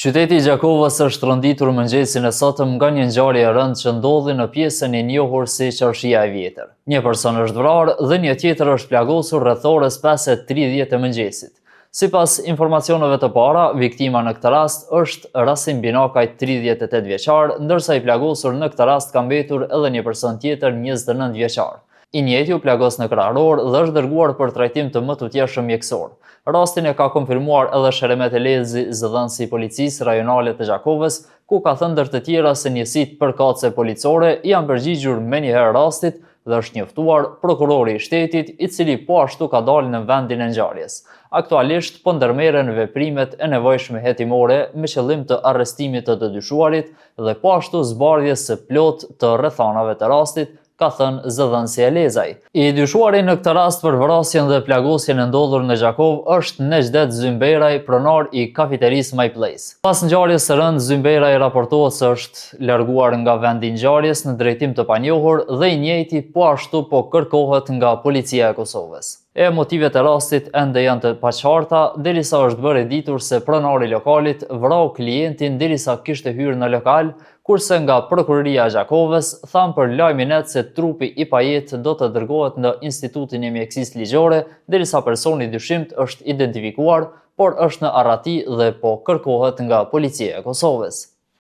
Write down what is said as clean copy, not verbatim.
Qyteti i Gjakovës është rënditur mëngjesin e sotëm nga një ngjarje e rëndë që ndodhi në pjesën e njohur si Qarshia e Vjetër. Një person është vrarë dhe një tjetër është plagosur rreth orës 5:30 e mëngjesit. Sipas informacioneve të para, viktima në këtë rast është Rasim Binakaj, 38 vjeçar, ndërsa i plagosur në këtë rast ka mbetur edhe një person tjetër, 29 vjeçar. I njëjti u plagos në krahëror dhe është dërguar për trajtim të mëtutjeshëm mjekësor. Rastin e ka konfirmuar edhe Sheremet Elezi, zëdhënësi i policisë rajonale të Gjakovës, ku ka thënë ndër të tjera se njësitë përkatëse policore janë përgjigjur menjëherë rastit dhe është njoftuar prokurori i shtetit, i cili po ashtu ka dalë në vendin e ngjarjes. Aktualisht po ndërmerren veprimet e nevojshme hetimore me qëllim të arrestimit të të dyshuarit dhe po ashtu zbardhjes së plotë të rrethanave të rastit, ka thënë zëdhënësi Elezaj. I dyshuari në këtë rast për vrasjen dhe plagosjen e ndodhur në Gjakovë është Nejdet Zymberaj, pronar i kafeterisë My Place. Pas ngjarjes së rëndë, Zymberaj raportohet se është larguar nga vendi i ngjarjes në drejtim të panjohur dhe i njëjti po ashtu po kërkohet nga policia e Kosovës. Motivet e rastit ende janë të paqarta, derisa është bërë e ditur se pronari i lokalit vrau klientin derisa kishte hyrë në lokal, kurse nga prokuroria e Gjakovës thanë për lajmin se trupi i pajet do të dërgohet në Institutin e Mjekësisë Ligjore, derisa personi dyshimt është identifikuar, por është në arrati dhe po kërkohet nga policia e Kosovës.